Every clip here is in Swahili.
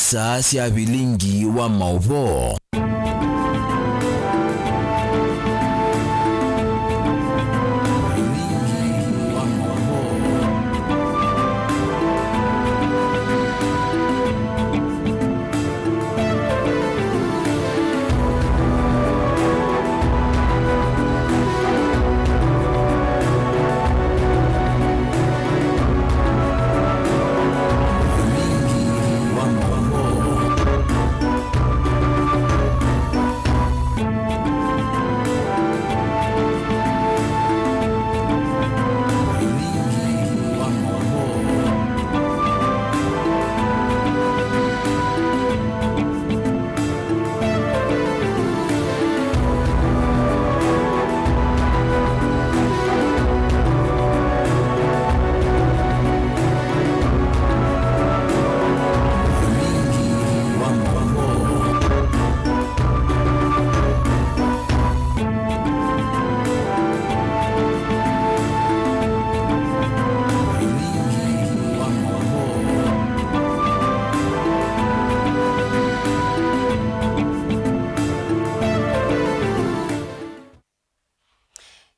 saa cia bilingi wa mauvo.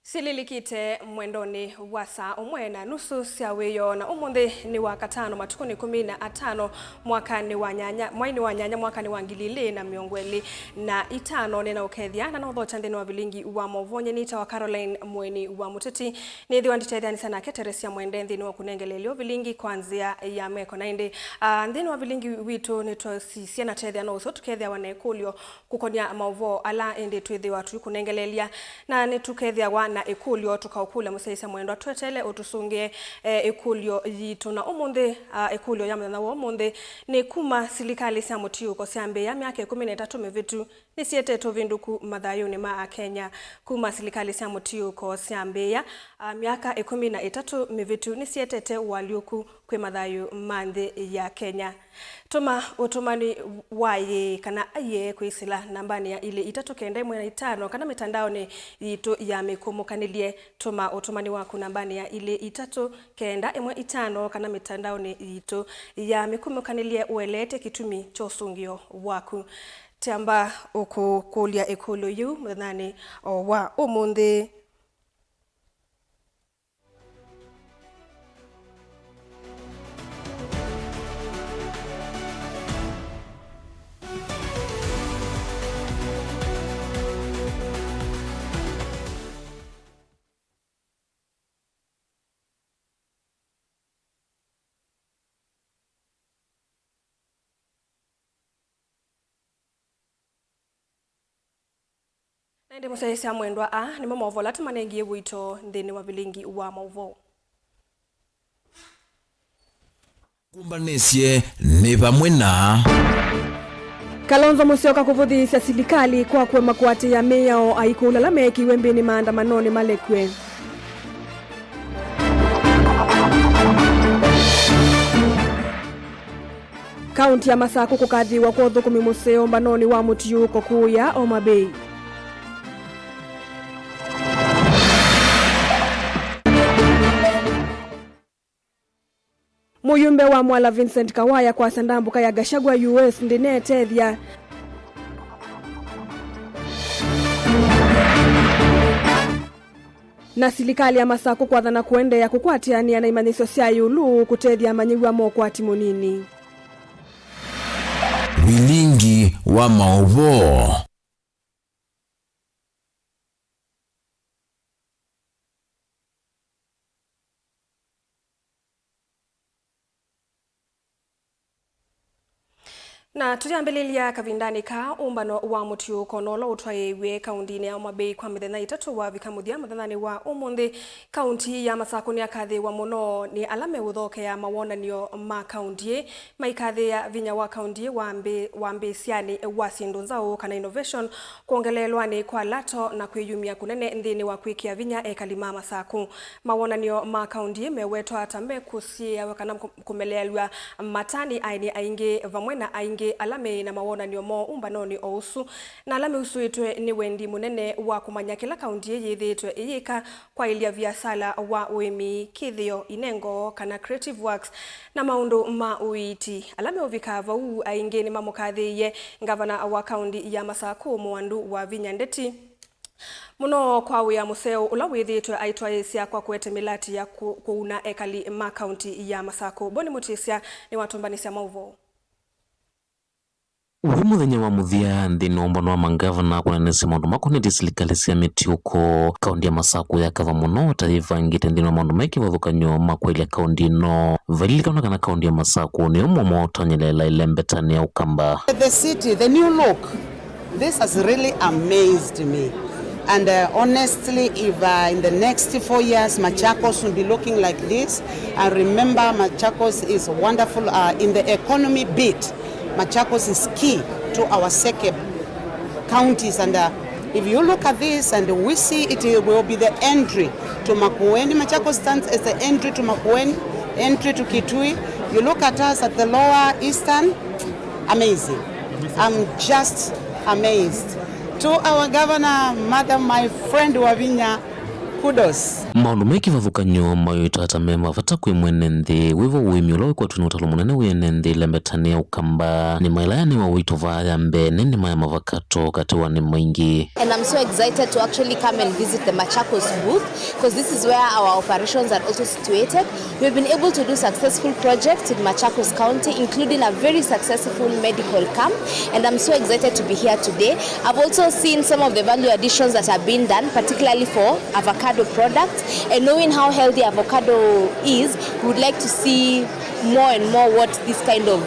Sililikite mwendoni wa saa umwe na nusu cia wiyo na umuthi ni wa katano matukuni 15 mwakani wa nyanya mwakani wa 2025 nina ukethia na nothocha ndini wa bilingi wa movonye nita wa Caroline Mweni wa Muteti ni thiwa nditethani sana keteresia mwende nthini wa kunengelelio bilingi kwanzia ya meko na indi nthini wa bilingi witu ni twasisia na tethia no uso tukethia wana ekulio kukonia mauvo ala indi twethi watu kunengelelia na ni tukethia wana ekulio tukaukula musaisa mwendo atwetele utusungie ekulio yitu na umuthi ekulio ya muthenya wa umuthi ni kuma silikali cia mutiuko cia mbia miaka 13 mivitu ni sietetwo vinduku mathayuni ma Kenya kuma silikali cia mutiuko cia mbia miaka 13 mivitu ni sietete waliuku kwe mathayu manthi ya Kenya. Tuma utumani waye kana aye kwisila nambani ya ile 395 kana mitandaoni yitu ya mikumukanilye tuma utumani waku nambani ya ile 395 kana mitandaoni yitu ya mikumukanilye uelete kitumi chosungio waku tamba ukukulia ekolo yu mthani wa umuthi. Ndi musaisa mwendwa ni mamovola tumanengie wito nthini wa bilingi wa mauvo. Kumbanesie ni vamwe na Kalonzo Musyoka kuvuthisya silikali kwa kwe makwati ya meyao aikulala meki wembeni maandamanoni malekwe. Kaunti ya Masako kukathiwa kwa thukumi museo mbanoni wa mutiuko kuya Homa Bay. Muyumbe wa Mwala Vincent Kawaya kwa sandambuka ya Gachagua US ndinetethia na silikali ya Masako kwathana kuendea kukwatiania na imanisyo cia yulu kutethia manyiwa mokwati munini. bilingi wa mauvo. Na tuliambelelia kavindani ka umbano wa mutiuko nolo utwayewe kaundini ya Homa Bay kwa mithenya 3 wa vikamuthia muthethani wa umuthi. Kaunti ya Masako ni akathi wa muno ni alame uthoke ya mawonanio ma kaunti maikathi ya vinya wa kaunti wa mbisiani wa sindunzao kana innovation kuongelelwa ni kwa lato na kwiyumia kunene nthini wa kwikia vinya ekalima Masako. Mawonanio ma kaunti mewetwa atambe kusia kana kumelelwa matani aini aingi vamwe na aingi maingi alame na mawona niomo umbanoni ousu na alame usuitwe ni wendi munene wa kumanya kila kaunti yithitwe iyika kwa ilia viasala wa uimi kithio inengo kana creative works na maundu ma uiti alame uvika vau aingi ni mamukathiye ngavana wa kaunti ya Masaku Mwandu wa Vinya Ndeti muno kwa wia museo ula withitwe aitwa isia kwa kwete milati ya kuuna ekali ma kaunti ya Masaku. Boni Mutisia ni watumbanisia mauvo. Uri muthenya wa muthia nthini ombano wa mangavana kunenesa maundu makonete serikali cia mitiuko kaunti ya Masaku yakava muno tarivangite nthini wa maundu maiki vathukanyo makwa kaunti ino valilikaona kana kaunti ya Masaku ni umwe motanyelela ilembetani ya ukamba. The city, the new look, this has really amazed me. And honestly, if in the next 4 years Machakos will be looking like this, and remember Machakos is wonderful in the economy bit. Machakos is key to our SEKEB counties, and if you look at this and we see it will be the entry to Makueni. Machakos stands as the entry to Makueni, entry to Kitui. You look at us at the lower eastern, amazing. I'm just amazed. To our governor, madam, my friend Wavinya, kudos. Maundu meki vathukanyo mayoitata mema vata kwi mwene nthi wivo uimi ula wikwa tuni utalo munene wiyene nthi lembetani ya ukamba ni mailayani wa wito vaya mbene ni maya mavakato katiwa ni maingi. And I'm so excited to actually come and visit the Machakos booth because this is where our operations are also situated. We've been able to do successful projects in Machakos County, including a very successful medical camp, and I'm so excited to be here today. I've also seen some of the value additions that are being done, particularly for avocado products, and knowing how healthy avocado is, we would like to see more and more what this kind of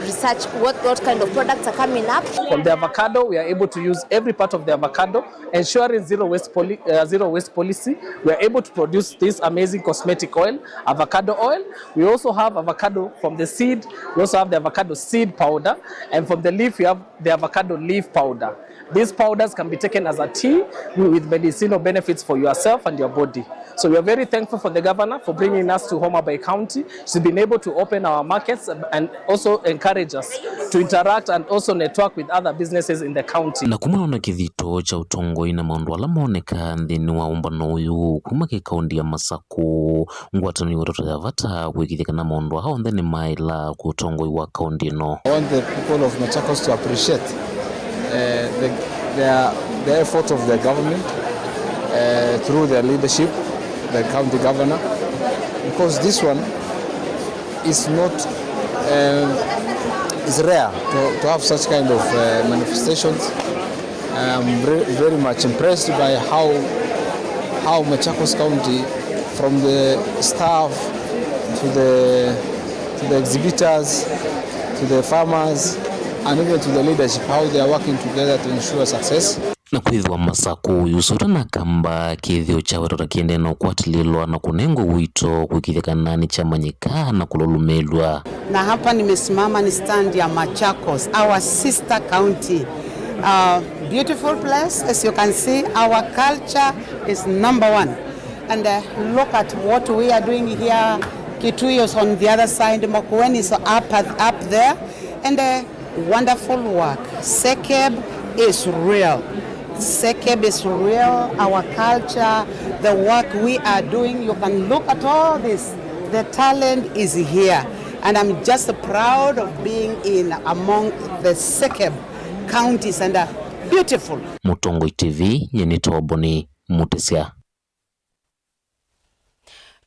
research, what kind of products are coming up. From the avocado, we are able to use every part of the avocado, ensuring zero waste policy. We are able to produce this amazing cosmetic oil, avocado oil. We also have avocado from the seed. We also have the avocado seed powder, and from the leaf, we have the avocado leaf powder. These powders can be taken as a tea with medicinal benefits for yourself and your body. So we are very thankful for the governor for bringing us to Homa Bay County. She's been able to open our markets and also encourage us to interact and also network with other businesses in the county. Na kumana kithito cha utongoi na maundu ala moneka nthini wa umbano uyu kuma ki kaunti ya Masaku ngwatano yoroto ya vata gwikithika na maundu hao nthini maila ku utongoi wa kaunti no. I want the people of Machakos to appreciate the effort of the government through their leadership, the county governor, because this one is not is rare to have such kind of manifestations. I'm very much impressed by how Machakos County, from the staff to the exhibitors to the farmers and even to the leadership, how they are working together to ensure success. Na kwithwa Masaku yusura na kamba kithio cha wetota kiende na ukwatililwa na kunengo wito kukithikana ni chamanyika na kulolumelwa. Na hapa nimesimama ni stand ya Machakos, our sister county. Beautiful place, as you can see, our culture is #1. And look at what we are doing here. Kitui is on the other side, Makueni is up there, and wonderful work. SEKEB is real. SEKEB is real. Our culture, the work we are doing, you can look at all this. The talent is here. And I'm just proud of being in among the SEKEB counties, and beautiful. Mutongoi TV, Yenita Boni Mutisia.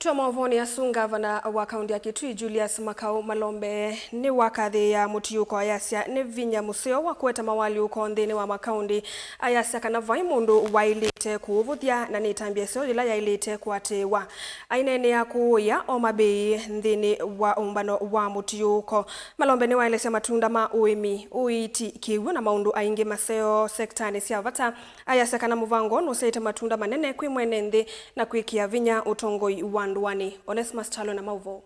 Tuamavoni ya gavana wa kaunti ya Kitui Julius Makau Malombe ni wakathi ya mutiyuko ayasia ni vinya museo wa kweta mawali uko nthini wa makaundi ayasia kana vai mundu wailite kuvuthia na nitambia sio ila yailite kwatewa ainene ya kuya Homa Bay nthini wa umbano wa mutiyuko. Malombe ni wailese matunda ma uimi uiti kiwu na maundu aingi maseo sektani cia vata ayasia kana muvango no seite matunda manene kwi mwene nthi na kwikia vinya utongoi wa Ndwani. Onesmus Chalo na mauvo.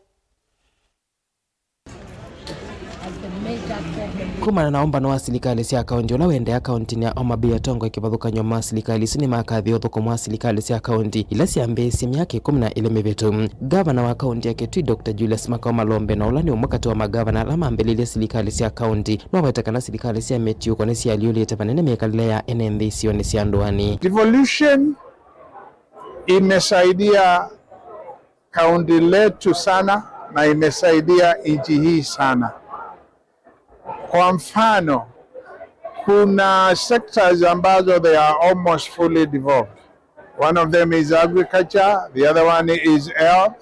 kumana na ombano wa silikali cia kaunti ula wende akaunti ya Homabay Atongo ikivathukanywa ma silikali sini makathi uthukumu wa silikali cia kaunti ila ciambĩtie miaka 12 mĩvĩtũ. Gavana wa kaunti ya Kitui Dr. Julius Makau Malombe na ula ni umwe wa magavana ala mambĩrĩirie silikali cia kaunti no wetekana silikali cia mĩtiũko nĩ cialiũlĩte vanene mĩikalĩle ya NNV isioni cia ndwani. Devolution imesaidia kaunti letu sana na imesaidia nchi hii sana. Kwa mfano, kuna sectors ambazo they are almost fully devolved. One of them is agriculture, the other one is health.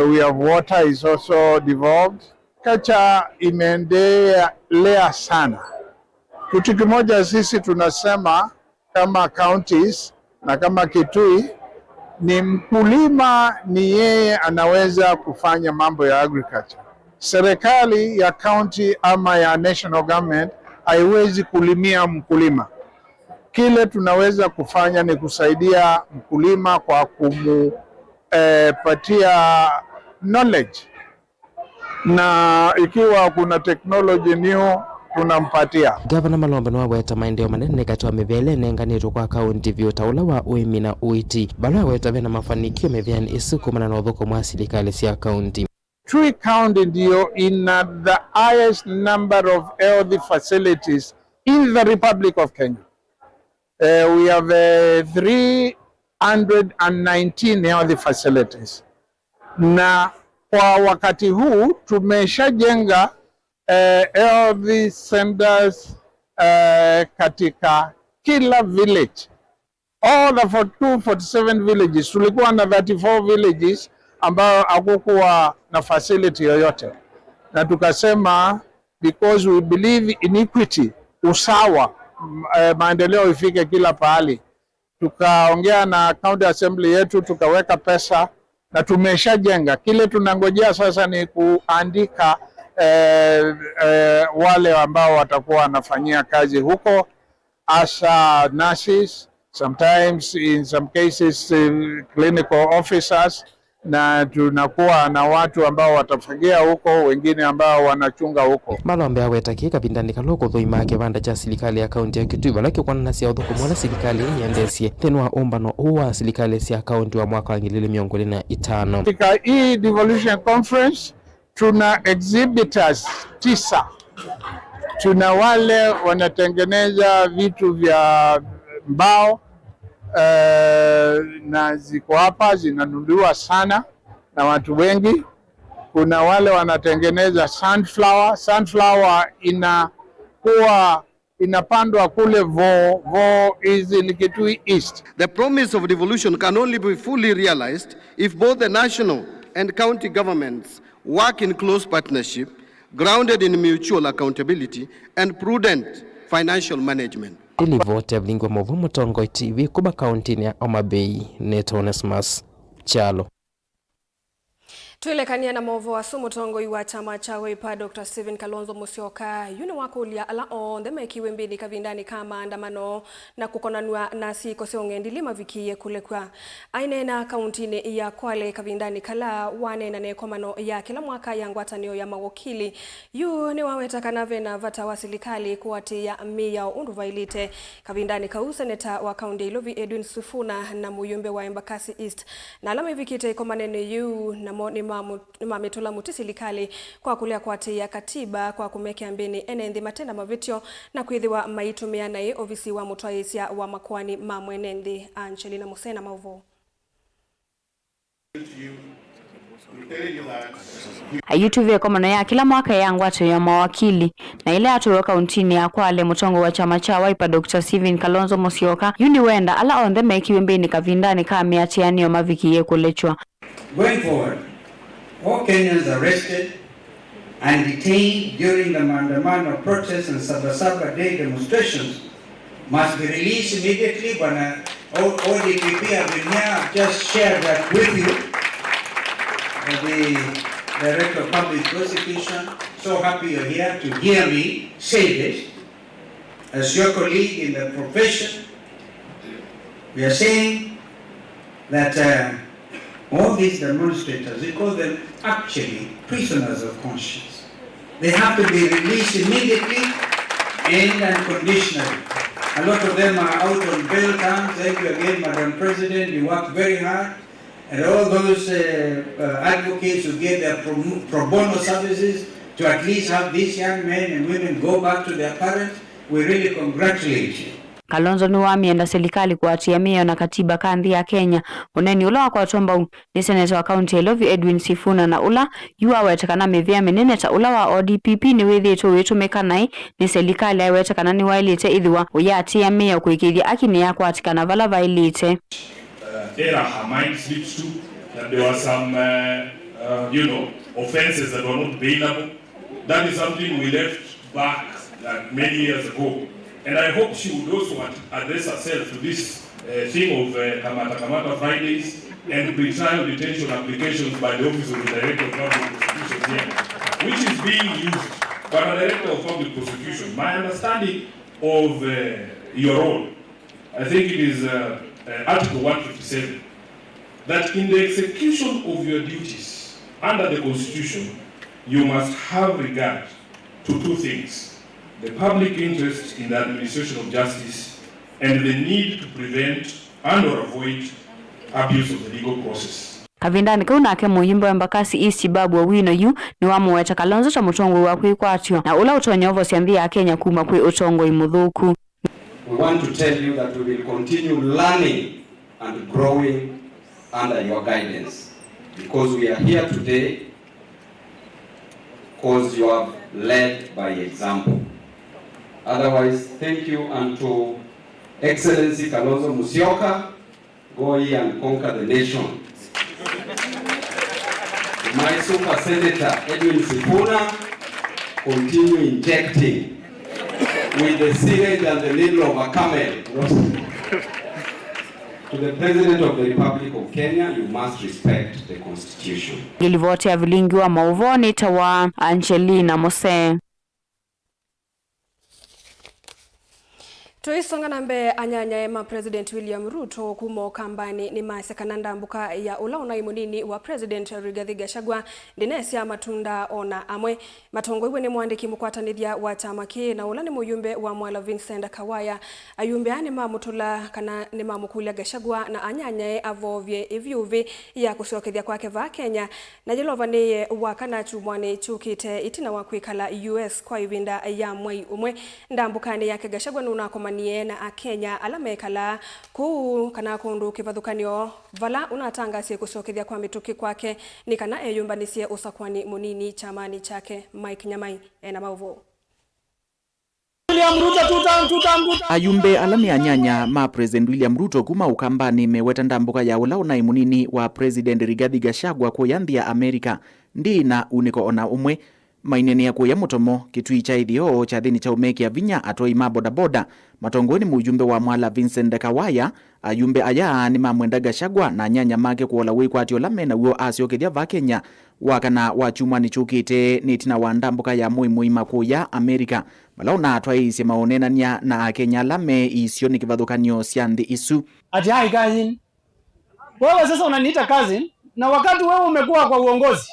We have water is also devolved. Agriculture imeendelea sana. Kitu kimoja sisi tunasema kama counties na kama Kitui ni mkulima ni yeye anaweza kufanya mambo ya agriculture. Serikali ya county ama ya national government haiwezi kulimia mkulima. Kile tunaweza kufanya ni kusaidia mkulima kwa kumupatia knowledge, na ikiwa kuna technology new tunampatia. Gavana Malombe no weta maendeleo manene kati wa mivele nenganitwo kwa kaunti vyutaula wa uimi na uiti bala weta vena mafanikio mevyani isukumana na uthukumu wa silikali cia kaunti. Kitui County ndio ina the highest number of health facilities in the Republic of Kenya. We have 319 health facilities. Na kwa wakati huu tumeshajenga health centers katika kila village. All the 247 villages, tulikuwa na 34 villages ambao hakukuwa na facility yoyote, na tukasema because we believe in equity, usawa, maendeleo ifike kila pahali. Tukaongea na county assembly yetu, tukaweka pesa na tumeshajenga. Kile tunangojea sasa ni kuandika wale ambao watakuwa wanafanyia kazi huko as nurses, sometimes in some cases clinical officers, na tunakuwa na watu ambao watafagia huko, wengine ambao wanachunga huko. Malombe awetaki kapindani kaloko thuima kivanda cha silikali ya kaunti ya Kitui balaki kwa nasi ya uthukumu wa silikali yendesie tenwa umbano uwa silikali cia kaunti wa mwaka wa 2025. Katika hii devolution conference tuna exhibitors 9. Tuna wale wanatengeneza vitu vya mbao na ziko hapa zinanunuliwa sana na watu wengi. Kuna wale wanatengeneza sunflower. Sunflower inapandwa kule Vo is in Kitui East. The promise of devolution can only be fully realized if both the national and county governments work in close partnership, grounded in mutual accountability and prudent financial management. Ilivote Mlingwa Movumu Tongo TV kuba kaunti ya Homabay. Neto Onesmus Chalo. Tuelekania na movo wa sumu tongo iwa chama cha Wiper Dr. Stephen Kalonzo Musyoka yune wako ulia ala onde mekiwe mbini kavindani kama andamano na kukonanua nasi kose ongendili mavikie kule kwa aine na kauntini ya Kwale kavindani kala wane na nekomano ya kila mwaka ya ngwatanio ya mawakili yu ni waweta kanave na vata wa silikali kuwati ya miya unduvailite kavindani kau seneta wa kaunti Ilovi Edwin Sifuna na muyumbe wa Embakasi East na alama vikite komanene yu na moni mametula muti silikali kwa kulia kwa ya katiba kwa kumeke ambeni enendi matenda mavitio na kuidhiwa maitumia na ofisi wa mutwaisia wa makwani mamwenendi. Angelina Musena Mauvo. Ayutuvia komano ya kila mwaka ya ngwato ya mawakili na ile atuwa kauntini ya Kwale mutongo wa chama cha Wiper Dr. Stephen Kalonzo Musyoka yuni wenda ala onde mekiwe mbini kavindani kame atiani ya maviki ye kulechwa. Going forward, all Kenyans arrested and detained during the Maandamano protests and Sabasaba Day demonstrations must be released immediately. But all DPP have been here, just share that with you. The Director of Public Prosecution, so happy you're here to hear me say this. As your colleague in the profession, we are saying that all these demonstrators, we call them actually prisoners of conscience. They have to be released immediately and unconditionally. A lot of them are out on bail terms. Thank you again, Madam President. You worked very hard. And all those advocates who get their pro bono services to at least have these young men and women go back to their parents, we really congratulate you. Kalonzo ni wamienda serikali kuatia mio na katiba kandi ya Kenya. Uneni ula kwa tomba ni seneta wa kaunti ya Ilovi Edwin Sifuna na ula yuwa wetekana mevia meneneta ula wa ODPP ni wethi wetu mekanai ni serikali ya wetekana ni wailite idhiwa uyatia mio kuikidhia akini ya kwa atikana vala vailite. Era her mind slips to that there were some offenses that were not bailable. That is something we left back many years ago. And I hope she would also address herself to this thing of Kamata Fridays and pre-trial detention applications by the Office of the Director of Public Prosecution here, which is being used by the Director of Public Prosecution. My understanding of your role, I think it is Article 157, that in the execution of your duties under the Constitution, you must have regard to two things: the public interest in the administration of justice and the need to prevent and or avoid abuse of the legal process. Kavindani kauna ake muhimbo Embakasi East Babu Owino yu ni wamuweta Kalonzo cha mutongo wa kuikwatio na ula utonyovo siandhia ya Kenya kuma kui utongo imudhuku. We want to tell you that we will continue learning and growing under your guidance, because we are here today because you have led by example. Otherwise, thank you unto Excellency Kalonzo Musyoka. Go ye and conquer the nation. My super senator Edwin Sifuna, continue injecting with the syringe and the needle of a camel. To the President of the Republic of Kenya, you must respect the Constitution. Gilivote ya vilingi wa mauvoni tawa Angelina Mose. Tuisonga nambe anyanya ema President William Ruto kumo kambani ni masekananda mbuka ya ula unaimunini wa President Rigathi Gachagua ndinesi ya matunda ona amwe matongo iwe ni mwandiki mukwatanithia wa chamaki na ula ni muyumbe wa Mwala Vincent Kawaya ayumbe ani mamutula kana ni mamukulia Gachagua na anyanya avovye ivyuvi ya kushokethia kwake va Kenya na jilova ni wakana chumwani chukite itina wa kuikala US kwa ivinda ya mwai umwe ndambukani yake Gachagua nunakoma na Kenya alamekala kuu kana kundu kivadhukanio vala unatangasia kushokethia kwa mituki kwake ni kana eyumbanisia usakwani munini chamani chake Mike Nyamai ena mauvo. Ayumbe alame anyanya ma President William Ruto kuma ukambani meweta ndambuka ya ula unaimunini wa President Rigathi Gachagua kuyanthia Amerika ndi na uniko ona umwe mainene ya kuya mutomo kitui cha ithio cha thini cha umekia vinya atoi maboda boda matongoni mujumbe wa Mwala Vincent Kawaya ayumbe aya ni mamwenda Gachagua na nyanya make kuola wikwatio lamena uo asiokethia va Kenya wakana wachumwa ni chukite nitina wa ndambuka ya muimuima kuya Amerika malauna atwaisi maonenania na Kenya lame isio ni kivadhukanio siandhi isu ati hai cousin wewe sasa unaniita cousin na wakati wewe umekuwa kwa uongozi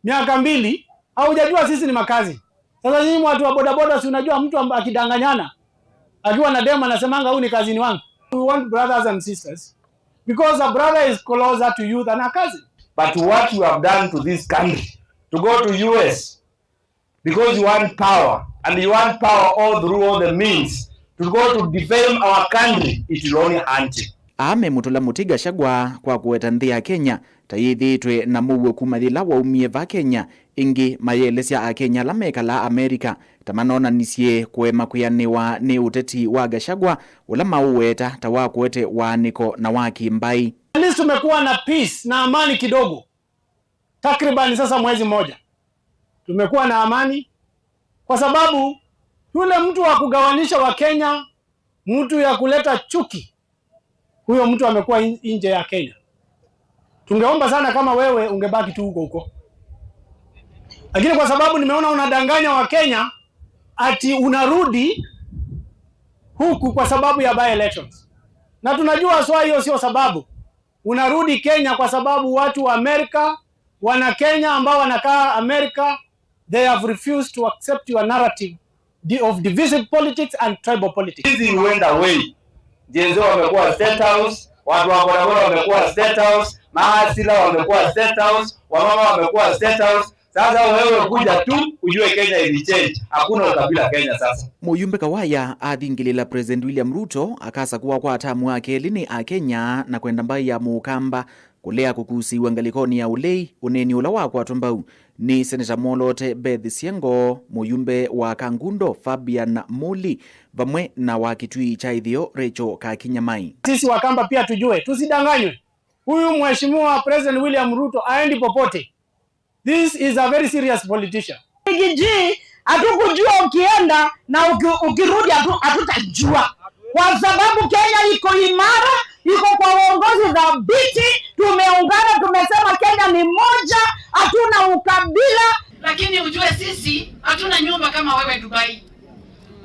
miaka 2 haujajua sisi ni makazi. Sasa nyinyi watu wa boda boda si unajua mtu akidanganyana akiwa na dema anasemanga huyu ni kazini wangu. We want brothers and sisters because a brother is closer to you than a cousin. But what you have done to this country to go to US because you want power and you want power all through all the means to go to defame our country, it will only haunt you. Ame mutula mutiga Gachagua kwa kuweta nthi ya Kenya tayithitwe na muwe kumathila wa umie va Kenya ingi mayelesya a Kenya lamekala Amerika tamanona nisie kuema kuyaniwa ni uteti wa Gachagua ula mauweta tawa kuwete wa niko na waki mbai. At least tumekuwa na peace na amani kidogo. Takriban sasa mwezi mmoja. Tumekuwa na amani kwa sababu yule mtu wa kugawanisha wa Kenya, mtu ya kuleta chuki, huyo mtu amekuwa nje ya Kenya. Tungeomba sana kama wewe ungebaki tu huko. Lakini kwa sababu nimeona unadanganya wa Kenya ati unarudi huku kwa sababu ya by elections. Na tunajua swa hiyo sio sababu. Unarudi Kenya kwa sababu watu wa Amerika, wana Kenya ambao wanakaa Amerika they have refused to accept your narrative of divisive politics and tribal politics. Hizi went away. Jenzo wamekuwa State House, watu wa bodaboda wamekuwa State House, maasila wamekuwa State House, wamama wamekuwa State House. Sasa wewe kuja tu ujue Kenya ili change. Hakuna ukabila Kenya sasa. Muyumbe Kawaya athingilila President William Ruto akasa kuwa kwa tamu wake lini a Kenya na kwenda mbai ya mukamba kulea kukusi wangalikoni ya ulei uneni ula wakwa tombau ni Senator Molote Beth Siengo, muyumbe wa Kangundo Fabian Muli vamwe na wa Kitui cha Ithio Recho Kakinyamai. Sisi Wakamba pia tujue, tusidanganywe. Huyu mheshimiwa President William Ruto aendi popote. This is a very serious politician. Giji hatukujua ukienda na ukirudi hatutajua. Kwa sababu Kenya iko imara, iko kwa uongozi dhabiti, tumeungana, tumesema Kenya ni moja, hatuna ukabila. Lakini ujue sisi hatuna nyumba kama wewe Dubai.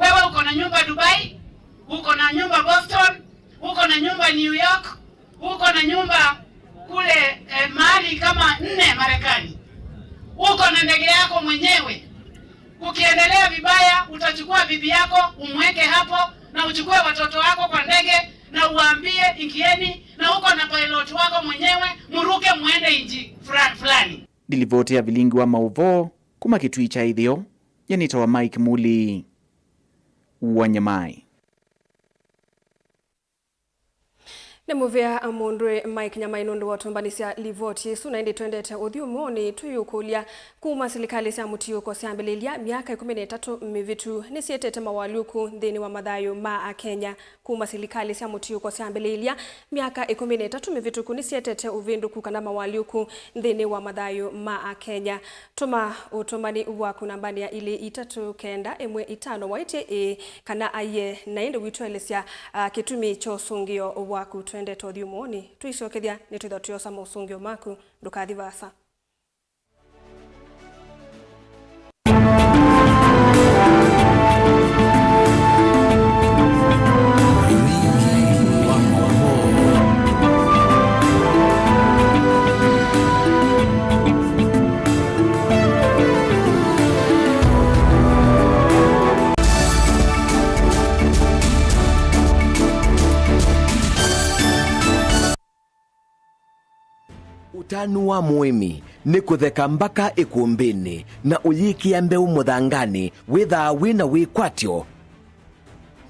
Wewe uko na nyumba Dubai, uko na nyumba Boston, uko na nyumba New York, uko na nyumba kule mahali kama 4 Marekani. Uko na ndege yako mwenyewe. Ukiendelea vibaya utachukua bibi yako umweke hapo na uchukue watoto wako kwa ndege na uambie ingieni, na uko na pilot wako mwenyewe muruke muende inji fulani. Dilivote ya vilingi wa Mauvo kuma Kitui cha Ithio Yanita wa Mike Muli Wanyamai. Nemuvia amundwe Mike Nyamai nundu watumbanisia livoti yesu na indi twendete uthiumoni tuyukulia kuma serikali cia mutiuko ciambiriria miaka 13 mivitu nisietete mawaluku nthini wa mathayo ma Kenya. Kuma serikali cia mutiuko ciambiriria miaka 13 mivitu kunisietete uvinduku kana mawaluku nthini wa mathayo ma Kenya. Tuma utumani waku nambani ya ili 3915 waitie kana aye na indi witwelesya kitumi cho sungio waku twende tothiumoni tuicokethia ni twithatiosa musungio maku ndukathi vasa. Utanu wa muimi ni kutheka mbaka ikumbini na uyikia mbeu muthangani witha wina wikwatyo.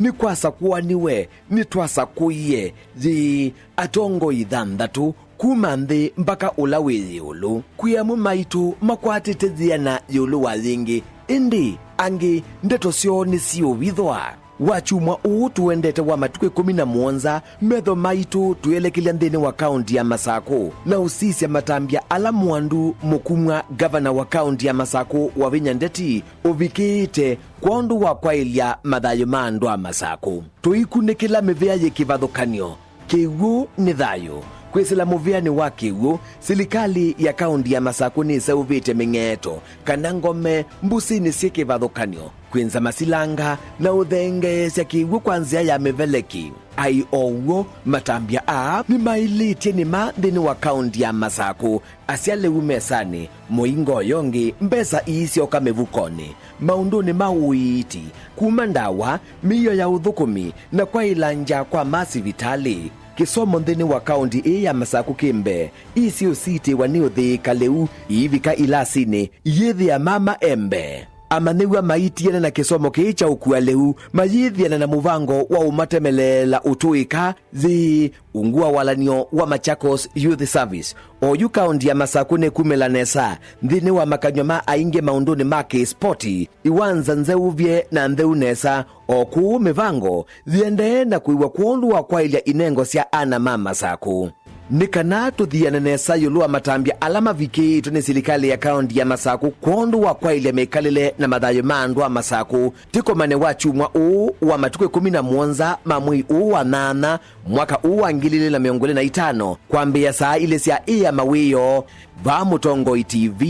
Ni kwasa kuwa niwe ni twasa kuiye zi atongo ithanthatu kuma nthi mbaka ula wi yulu kwiamu maitu makwatite ziana yulu wa zingi indi angi ndeto syo ni sio withwa. Wachumwa uu tuendete wa matuke 17 metho maitu tuelekelia nthini wa kaunti ya Masako na usisi ya matambia ala mwandu mukumwa gavana wa kaunti ya Masako wa Vinya Ndeti uvikite kwa undu wa kwailia mathayo ma andu a Masako. Tuikunikila mivea yikivathukanio kiwu ni thayo kwisila muviani wa kiwu. Serikali ya kaunti ya Masako ni sauvite ming'eto kana ngome mbusini siekivathukanio kwinza masilanga na uthengeesya kiwu kwa nzia ya miveleki. Ai owo matambia ni mailitie ni ma nthini wa kaunti ya Masako asialewu mesani muingo yongi mbesa iisyoka mivukoni maunduni mauiti kuma ndawa miyo ya uthukumi na kwa ilanja kwa masivitali. Kisomo nthini wa kaunti ii ya Masako kimbe isio siti wa niuthika leu ivika ilasini yithi ya mama embe amaniwa maitiana na kisomo kiicha ukua leu mayithiana na muvango wa umatemelela utuika zi ungua walanio wa Machakos Youth Service oyu kaunti ya Masako ne kumelanesa nthini wa makanyoma ainge maunduni make sporti iwanza nzeuvye na ntheunesa oku mivango thiende na kuiwa kuondu wa kwailia inengo sya ana mama Masako. Nikana tuthiana nesa yulu wa matambia alama vikitu ni serikali ya kaunti ya Masako kuondu wa kwailia mekalile na mathayo ma andu a Masako tiko mane wa chumwa uu wa matuke 17 mamui uu wa 8 mwaka uu wa 2025 kwambia saa ile sya iya mawiyo va Mutongoi TV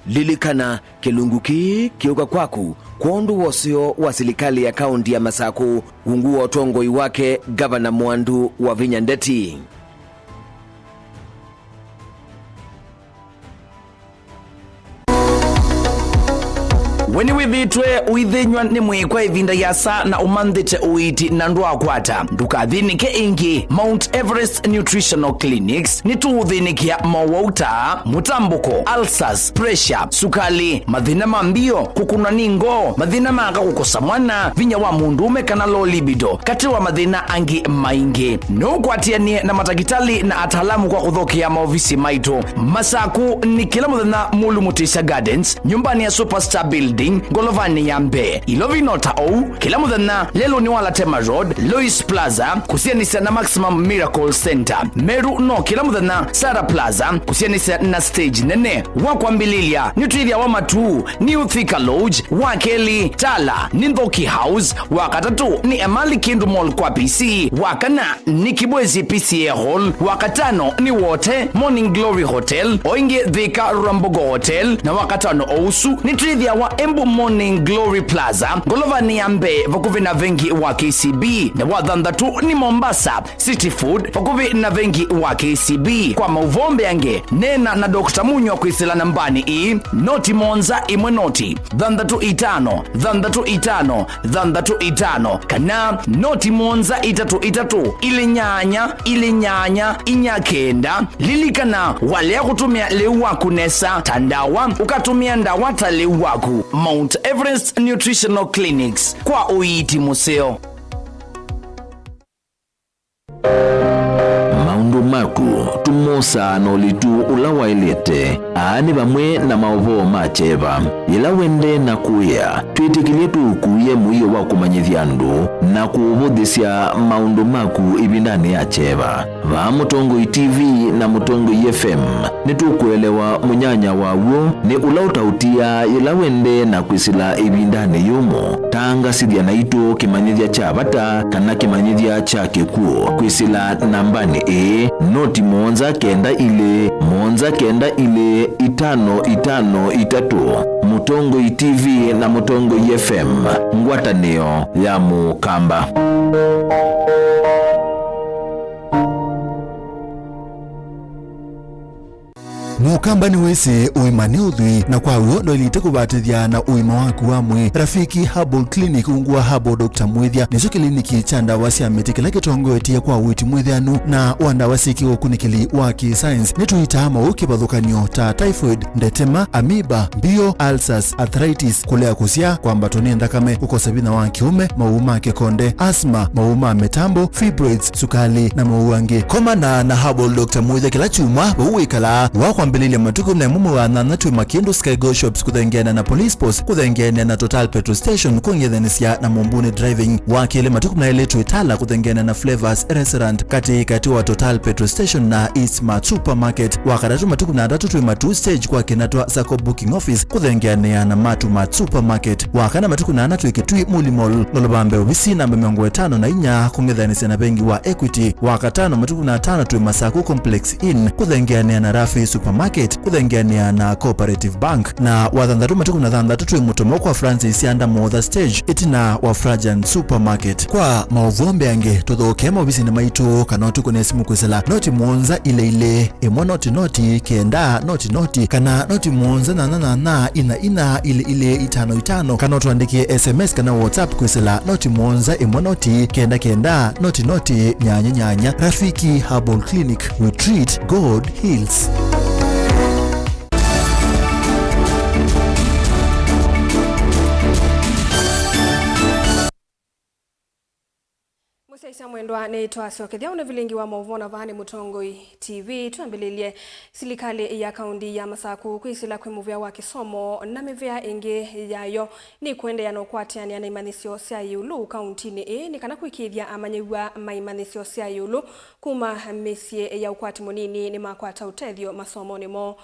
lilikana kilunguki kiuka kwaku kuondu wosio wa serikali ya kaunti ya Masako ungu wa utongoi wake gavana Mwandu wa Vinya Ndeti. weni withitwe uithinywa ni mwikwa ivinda yasa na umanthite uiti na ndu akwata ndukathinike ingi. Mount Everest Nutritional Clinics ni tuuthinikia mawauta, mutambuko, ulcers, pressure, sukali, mathina mambio, kukuna ningo, mathina maka kukosa mwana, vinya wa mundume kana low libido, kati wa mathina angi maingi. Nukwatianie na matakitali na atalamu kwa kuthokia maofisi maitu. Masaku ni kila muthenya Mulu Mutisha Gardens, nyumbani ya Superstar Building, Golovani ya Mbe. Ilovi nota ou, kila muthenya lelo ni wala Tema Road, Lois Plaza, kusianisa na Maximum Miracle Center. Meru no kila muthenya Sara Plaza, kusianisa na stage nene. Wakwambililia nitwithia wa matu ni Uthika Lodge, Wakeli, Tala, Nindhoki House, wakatatu ni Emali Kindu Mall kwa PC, wakana ni Kibwezi PCA Hall, wakatano ni Wote Morning Glory Hotel, oinge Thika Rambogo Hotel, na wakatano ousu ni trivia wa Embu Morning Glory Plaza, Golovani ya Mbe vakuvi na vengi wa KCB, na wathandatu ni Mombasa City Food vakuvi na vengi wa KCB. Kwa mauvombe yange nena na Dr. Munyo kwisila nambani i noti monza imwe noti thandatu itano kana noti monza itatu ilinyanya inyakenda lilikana wale kutumia leuwaku nesa tandawa ukatumia ndawata leuwaku. Mount Everest Nutritional Clinics kwa uiti museo. Maundu maku tumosa nolitu ulawailete aani bamwe na maovo macheva ila wende na kuya twitikilie tukuye muiyo wa kumanyithia ndu na kuuvudhisya maundu maku ibindani ya cheva va Mutongo TV na Mutongo FM nitukuelewa munyanya wawo ni ulautautia ila wende na kwisila ibindani yumo tanga sidya na ito kimanyithia cha bata kana kimanyithia cha kikuo kwisila nambani noti monza kenda ile 5553 Mutongo TV na Mutongo FM ngwatanio ya Mukamba. Mukamba ni wese uimani udhui na kwa uondo ilite kubatithia na uima waku wamwe. Rafiki Herbal Clinic ungua Herbal Dr. Mwithia niso kliniki cha ndawa cia miti kila kitongoetie kwa witi mwithianu na wandawa siki ukunikili wa ki-science nituita mauki bathukanio ta typhoid, ndetema, amoeba, bio, ulcers, arthritis, kulea kusia, kwambatoni ndakame, ukosa bina wa kiume, mauma kekonde, asma, mauma metambo, fibroids, sukali na mauange. Komana na Herbal Dr. Mwithia kila chuma uwikala wako mbelile matuku na mumu wa nanatwe Makindu Sky Go Shops kuthengena na Police Post kuthengena na Total Petrol Station kungethanisia na Mumbuni Driving wakile matuku na ile tuitala kuthengena na Flavors Restaurant kati wa Total Petrol Station na Eastmart Supermarket wakatatu matuku na ndatu twe matu stage kwa kinatwa Sako Booking Office kuthengena na Matu Supermarket wakana matuku na ndatu ikitui Muli Mall lolobambe obisi na miongo 5 na inya kungethanisia na bengi wa Equity wakatano matuku na 5 twe Masaku Complex Inn kuthengena na Rafi Supermarket kuthengania na Cooperative Bank na wathandatu matuku na thandatu twe mutomo kwa Francis Yanda Mother Stage itina wa Frajan Supermarket. Kwa mauvombe yange tuthoke mobisi na maitu kana tuko na simu kwisela noti monza ile imo noti kenda noti kana noti monza na ina ile 55 kana tuandikie SMS kana WhatsApp kwisela noti monza imo noti kenda noti nyanya. Rafiki Herbal Clinic, we treat, God heals. Musaisa mwendwa ni twasokethia una vilingi wa mauvona vani Mutongo TV tuambililie silikali ya kaundi ya Masaku kwisila kwimuvia wa kisomo na mivea ingi yayo ni kuende ya nokwatiania na imanisio sia yulu kauntini ni kana kuikithia amanyewa maimanisio sia yulu kuma mesie ya ukwati munini ni makwata utethio masomo nimo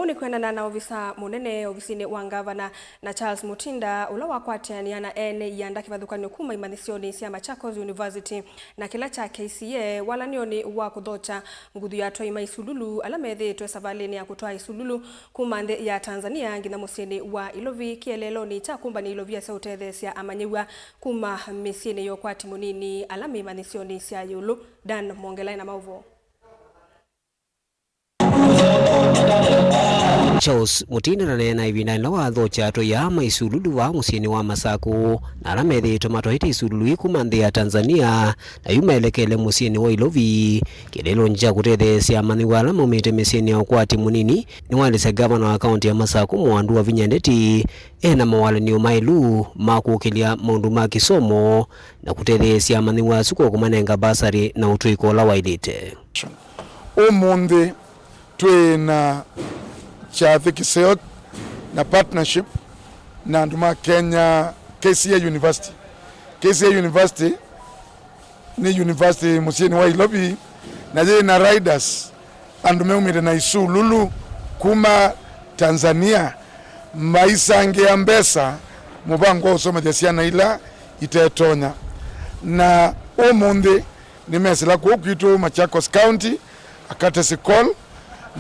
ni kuenda na ofisa munene ofisini wa gavana na Charles Mutinda ula wakwatiania na ene ya ndakivadhukanio kuma imanisio ni sia Machakos University na kila cha KCA wala nioni wa kudhocha ngudhu ya toima isululu alamethe twe savalini ya kutoa isululu kumande ya Tanzania ngina musini wa ilovi kielelo ni cha kumba ni ilovi ya sautethesia amanyewa kuma misini yo kwa timunini alame manisioni sia yulu Dan Mongelai na mauvo. Charles Mutinda na nena ibina na watho chato ya maisululu wa musieni wa Masaku na alamedhi tomato hiti isululu ikumandhi ya Tanzania na yuma elekele musieni wa Ilovi kilelo nja kutede siya maniwala mumite musieni ya ukwati munini ni wale se gavana wa kaunti ya Masaku mwandu wa Vinyandeti na mawale ni umailu makukilia mundu makisomo na kutede siya maniwa suko kumanenga basari na utuiko la wailite. Umundi twina chathi kiseo na partnership na nduma Kenya KCA University. KCA University ni university musieni wa Ilobi na je na riders andume umire na isululu kuma Tanzania maisange ya mbesa mubango usoma jasiana ila itetonya na umundi nimesela kukitu Machakos County akate sikol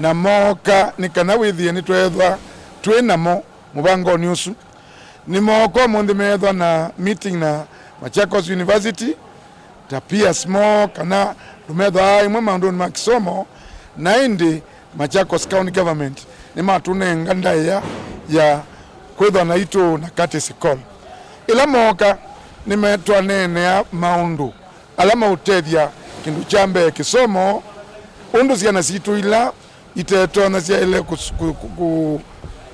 na moka nikanawithi ni twethwa twinamo mubango nyusu ni moko mundi methwa na meeting na Machakos University tapia small kana tumethwa imwe maundu ma kisomo na indi Machakos County Government ni matunenga ndaya ya kwethwa na itu na kate sikol ila moka nimetwa nene ya maundu alama utethia kindu chambe kisomo undu siana situ ila itetona sia ile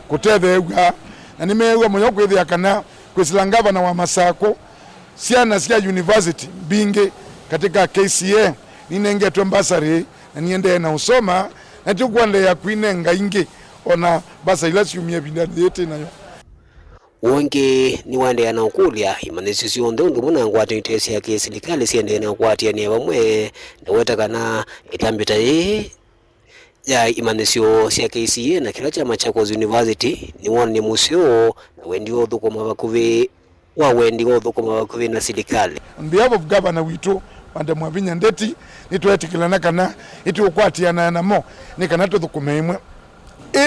kutethewa na nimewa moyo kwithia kana kwisilangava na wa Masako siana sia university binge katika KCA ninengetwe basari na niende na usoma na tukwande ya kwinenga ingi ona basa ila siumia bindadete nayo Wange ni wande ya naukulia imanisi sionde undu muna ngwati itesi ya serikali siende na ngwati ya ni bamwe na wetakana itambita ya imanisio sia KCA na kila cha Machakos University ni wone museo na wendi othuko mabakuvi wa wendi othuko mabakuvi na serikali. On behalf of Governor Wito wande mwa Vinyandeti nitwetikilana kana itukwatiana na mo ni kana tuthukumeimwe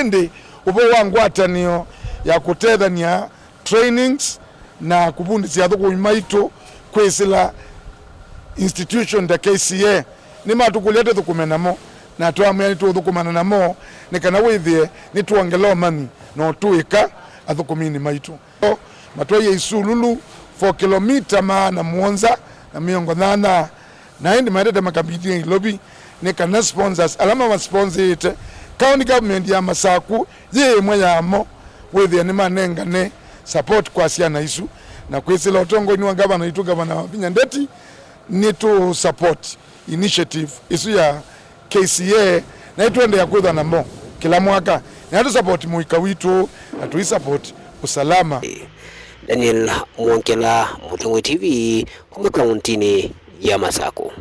indi ubo wangwatanio ya kutethania trainings na kubundisia thuku imaito kwisila institution da KCA ni matukulete thukumenamo na twamwe ni tuthukumana namo ni kana withie ni tuongelo mani no tuika athukumini maitu matwaye isululu 4 kilomita na Mwanza na miongo thana na indi maende makabiti Ilobi ni kana sponsors alama wa sponsor county government ya Masaku ye mwe yamo withie ni manenga ne support kwa siana isu na kwisila utongo ni wa gavana itu gavana wa Vinyandeti ni to support initiative isu ya KCA na ituende ya kwitha na mo kila mwaka na tu support muika witu na tu support usalama. Daniel Mwankela, Mutongwe TV, kwa kauntini ya Masako.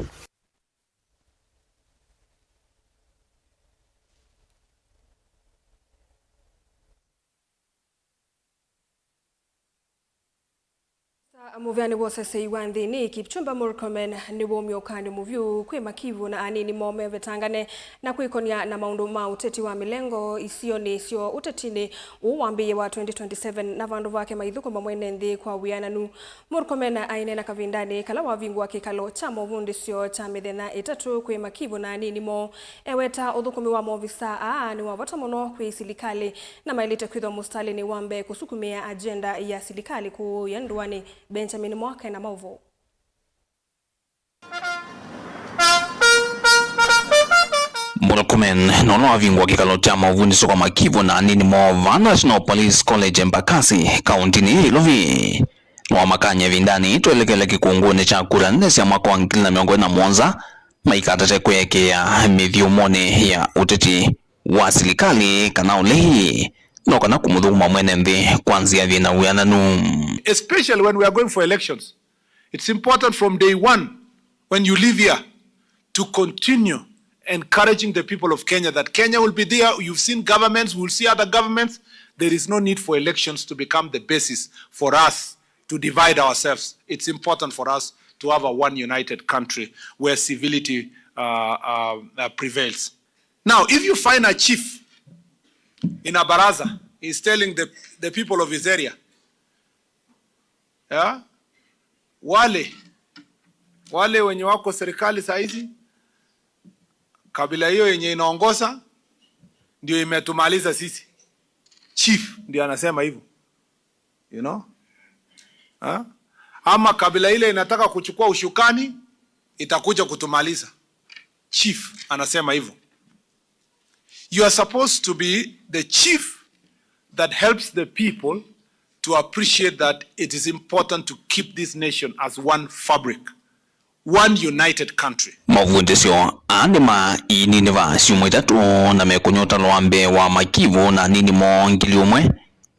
Muvyani wose se iwandhi ni Kipchumba Murkomen ni bomyo kandi muvyu kwe makivu na anini mome vetangane na kuikonia na maundu ma uteti wa milengo isio ni sio utetini uwambiye wa 2027 na vandu vake maithuko mamwene nthi kwa wiananu. Murkomen aine na kavindani kala wavingu wake kalo cha movundi sio cha mithena itatu kwe makivu na anini mo eweta uthukumi wa movisa ni wavata muno kwe silikali na mailite kwithwa mustali ni wambe kusukumia agenda ya silikali kuyanduani Benjamin Mwaka na Mauvo. Murkomen nono avingwa kikalo cha mavundi soka makivu na nini mo National Police College Embakasi kaunti ni Ilovi wa makanya vindani tuelekele kikunguni cha kura nne sia mwaka wa 2021 maikata kwekea mithiumone ya uteti wa serikali kana ulehi no kana kumudhuma mwene nthi kwanzia vina uyananu. Especially when we are going for elections, it's important from day one when you live here to continue encouraging the people of Kenya that Kenya will be there. You've seen governments, we'll see other governments. There is no need for elections to become the basis for us to divide ourselves. It's important for us to have a one united country where civility prevails. Now, if you find a chief in a baraza, he's telling the people of his area, yeah, wale wenye wako serikali saizi, kabila hiyo yenye inaongoza ndio imetumaliza sisi. chief ndiye anasema hivyo, you know. Ama kabila ile inataka kuchukua ushukani itakuja kutumaliza. Chief anasema hivyo. You are supposed to be the chief that helps the people to appreciate that it is important to keep this nation as one fabric, one united country. Mavundisyo anima inini va siumwe tatu na mekunyota lwambe wa makivu na nini mo ngili umwe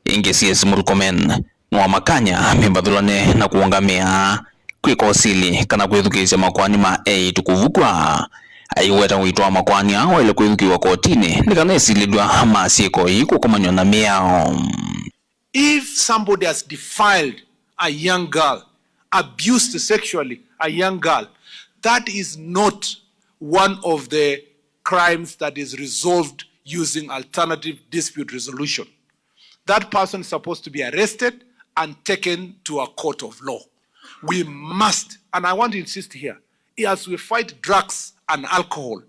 inge siesi murukomen wa makanya mimbadhulane na kuongamia kwikosili kana kwithukisya makwani ma tukuvukwa aiweta witwa makwani awa ile kwithukiwa kotini nikanesilidwa masieko iko kumanywa na miao. If somebody has defiled a young girl, abused sexually a young girl, that is not one of the crimes that is resolved using alternative dispute resolution. That person is supposed to be arrested and taken to a court of law. We must, and I want to insist here, as we fight drugs and alcohol,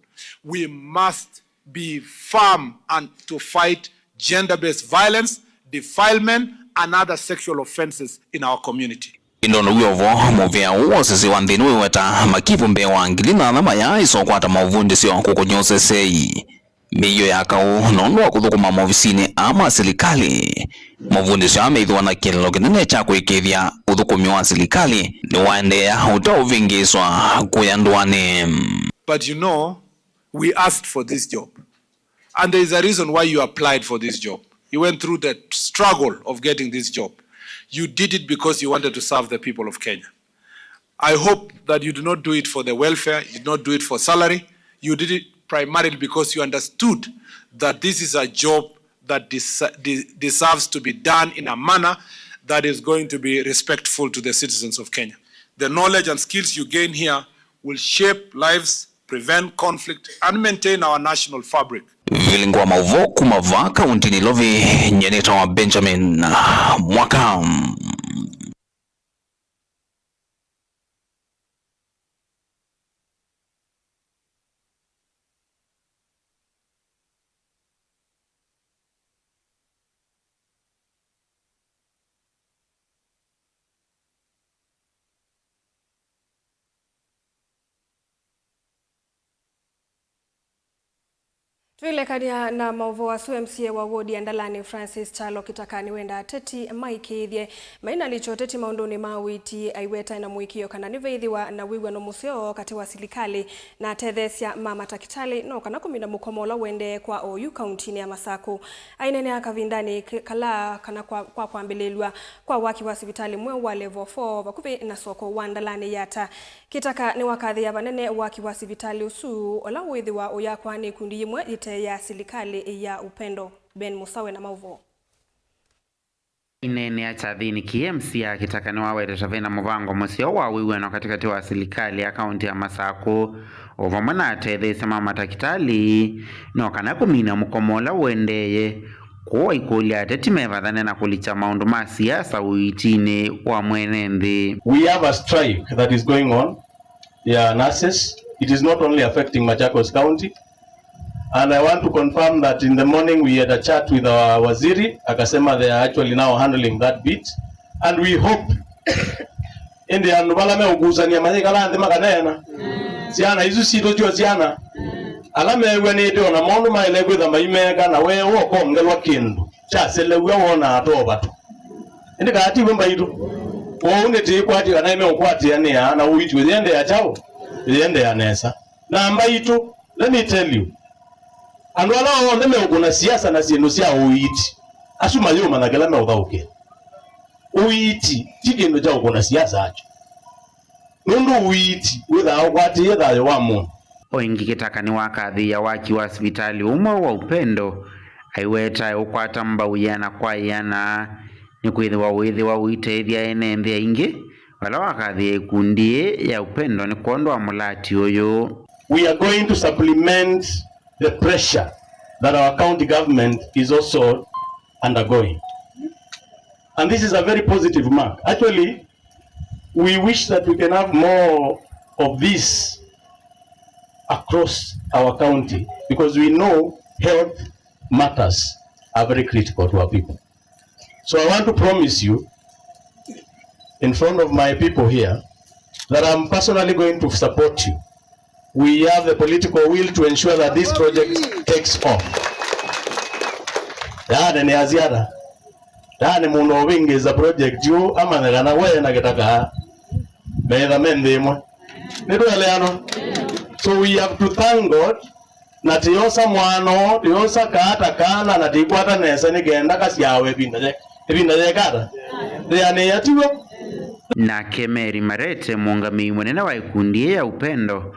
we must be firm and to fight gender-based violence, defilement, and other sexual offenses in our community. Indono uyovo movia uwo sisi wandhini weweta makivu mbewa ngili na alama ya iso kwata mavundi sio kukunyose sei. Miyo ya kau nondo wa kuthukuma maofisini ama serikali. Mavundi sio ameidhuwa na kilelo kinene cha kuikithia uthukumi wa serikali ni waendea utauvingiswa kuyanduani. But you know, we asked for this job. And there is a reason why you applied for this job. You went through the struggle of getting this job. You did it because you wanted to serve the people of Kenya. I hope that you do not do it for the welfare, you did not do it for salary. You did it primarily because you understood that this is a job that deserves to be done in a manner that is going to be respectful to the citizens of Kenya. The knowledge and skills you gain here will shape lives, prevent conflict, and maintain our national fabric. Vilingwa mauvo kumava kauntini lovi nyeneta wa Benjamin Mwaka. Tuilekania na mauvo wa MCA wa wodi ya Ndalani Francis Chalo kitakani wenda teti maikithye maina licho teti maundoni mawiti aiweta na muikio kana niveithiwa na wiwa no museo kati wa silikali na tethesia mama takitali no kana kumina mukomola wende kwa OU county ya Masaku ainene akavindani kala kana kwa kuambililwa kwa waki wa sibitali mwe wa level 4 bakuvi na soko wa Ndalani yata kitaka ni wakadhi ya banene waki wa sibitali usu ola withiwa oyakwa ni kundi imwe ya serikali ya Upendo. Ben Musawe na mauvo inene ya chathini KMC ya kitakani wawete vena muvango musio wa wiweno katikati wa serikali ya kaunti ya Masaku ovamana atethesia mama takitali no kana kumina mukomola wendeye kwa ikuli ateti mevathane na kulicha maundu ma siasa uitini wa mwenenthi. We have a strike that is going on, nurses. It is not only affecting Machakos County. And I want to confirm that in the morning we had a chat with our waziri. Akasema they are actually now handling that bit. And we hope in the anubala me uguzania manyikala andima kanena. Siana izu sito jua siana. Alame wene ito na maunu maelegu dha maimega na we woko mgelwa kindu. Cha sele we wona atoba tu. Indi kaati wemba ito. Waune te kwati kanaime ukwati ya nea na uitu. Yende ya chao. Yende ya nesa. Na amba ito, let me tell you. And wala wondeme ukuna siasa na sinusia uiti. Asuma yu managela me udhauke. Uiti, tiki ndo jao kuna siasa acho. Nundu uiti, witha ukwati yedha yuwamu. Oingi kitakani wakadhi ya waki wa sibitali umwe wa Upendo aiweta ukwata mba uyana kwa yana ni kuithiwa withiwa uitethia enenthia ingi wala wakadhi ya ikundie ya Upendo ni kuondoa mulati uyu. We are going to supplement the pressure that our county government is also undergoing. And this is a very positive mark. Actually, we wish that we can have more of this across our county because we know health matters are very critical to our people. So I want to promise you, in front of my people here, that I'm personally going to support you. We have the political will to ensure that this project takes off. Dane ni aziada. Dane muno wingi za project yu ama ngana wewe na kitaka. Beida mendemo. Nidoeleano. So we have to thank God na tiyosa mwano, tiyosa kata kana na tikwata nesa nigenda kasyawe binda kata. Ndiane yatiwo. Nake Mary Marete muungami munene wa ikundi ya upendo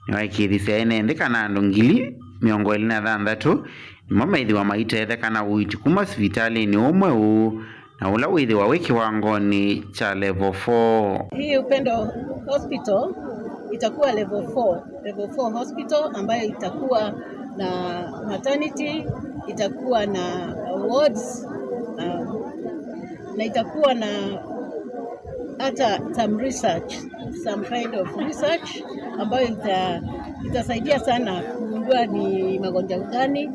niwaikithisia enendekana andu ngili miongo 26 nimamaithi wa maitethekana uiti kuma sivitali umwe huu na ula withi wa wiki wangoni cha level 4. Hii Upendo Hospital itakuwa level 4 hospital ambayo itakuwa na maternity, itakuwa na wards na itakuwa na hata some kind of research ambayo itasaidia sana kugundua ni magonjwa gani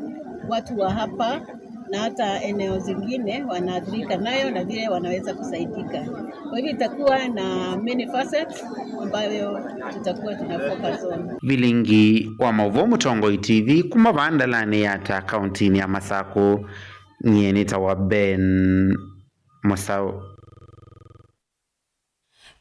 watu wa hapa na hata eneo zingine wanaathirika nayo na vile wanaweza kusaidika. Kwa hivyo itakuwa na many facets ambayo tutakuwa tunafocus on. Vilingi wa Mauvo Mutongo TV kuma bandalani yata kauntini ya Masako nyenita wa Ben Musau.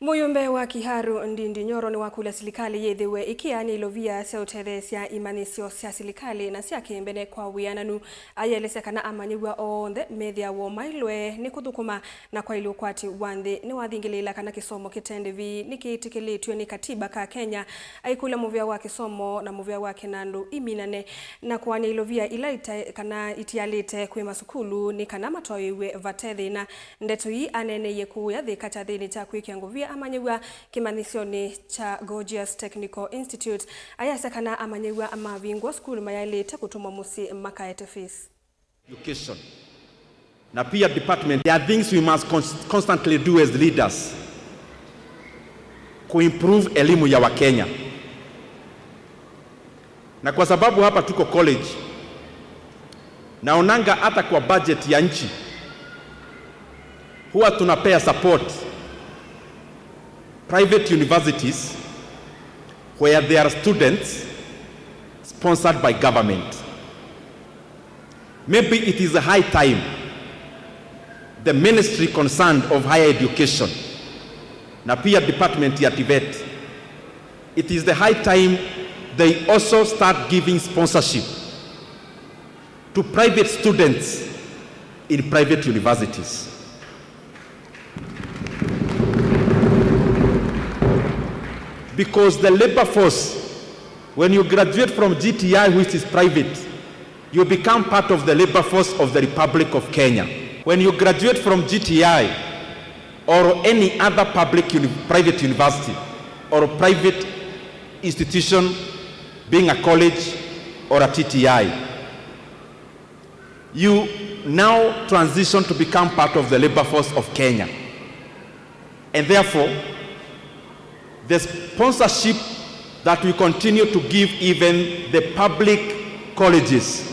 Muyumbe wa Kiharu Ndindi Nyoro ni wakula serikali yethiwe ikiani ilovia cia utethecia imanisio cia serikali na cia kimbene kwa wiananu ayelesekana amanyigwa onthe methia wo mailwe ni kuthukuma na kwa ilio kwati wanthi ni wathingilila kana kisomo kitendevi nikitikilitwe ni katiba ka Kenya aikula muvia wa kisomo na muvia wa kinandu iminane na kwani ilovia ilaita kana itialite kwe masukulu ni kana matoiwe vatethi na ndeto hii anene yekuya thika cha thini cha kwikianguvia amanyigwa kimanisioni cha Gorgeous Technical Institute ayasekana amanyigwa amavingwa school mayalete kutumwa musi makaete fees education na pia department. There are things we must constantly do as leaders kuimprove elimu ya Wakenya, na kwa sababu hapa tuko college naonanga hata kwa budget ya nchi huwa tunapea support private universities where there are students sponsored by government. Maybe it is a high time the ministry concerned of higher education na pia department ya TVET, it is the high time they also start giving sponsorship to private students in private universities. Because the labor force, when you graduate from GTI, which is private, you become part of the labor force of the Republic of Kenya. When you graduate from GTI or any other private university or private institution, being a college or a TTI, you now transition to become part of the labor force of Kenya. And therefore, the sponsorship that we continue to give even the public colleges,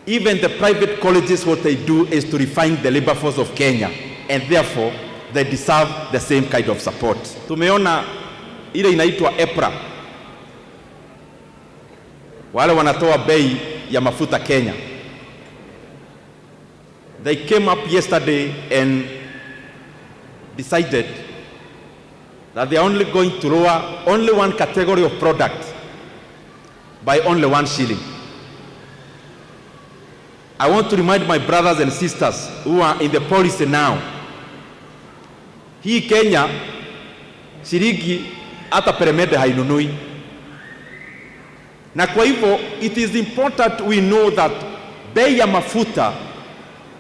even the private colleges, what they do is to refine the labor force of Kenya, and therefore they deserve the same kind of support. Tumeona ile inaitwa EPRA, wale wanatoa bei ya mafuta Kenya. They came up yesterday and decided that they are only going to lower only one category of product by only 1 shilling. I want to remind my brothers and sisters who are in the policy now, hii Kenya shilingi hata peremende hainunui. Na kwa hivyo it is important we know that bei ya mafuta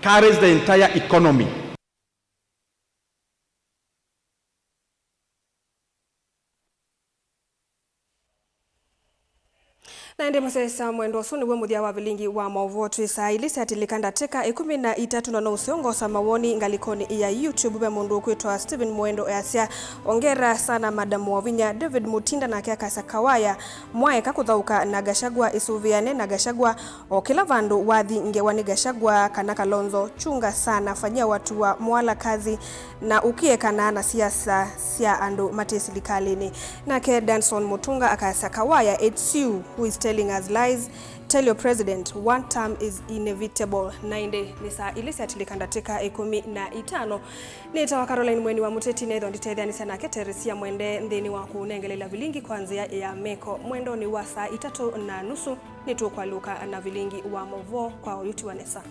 carries the entire economy. Na ndi masesa mwendo suni we muthia wa vilingi wa mauvotwi saa ilisi atilikanda teka 13 na usiongosa mawoni ngalikoni ya YouTube be mundu kwitwa Steven Mwendo Asia. Ongera sana Madam Wavinya David Mutinda na kiaka sakawaya mwae kakuthauka na Gachagua isuviane na Gachagua okila vandu wathi ngewani Gachagua kana Kalonzo chunga sana fanyia watu wa mwala kazi na ukie kana na siasa sia andu matesilikalini. Na ke Danson Mutunga akasakawaya it's you who is telling us lies. Tell your president one term is inevitable. Nainde nisa ilisi atilikanda teka 15 nita wa Caroline Mweni wa Muteti netho nditethani sana keteresia mwende ndeni wa kunengelela vilingi kwanzia ya meko mwendo ni wa saa 3:30 nitu kwa luka na vilingi wa movo kwa uyuti wa nesa.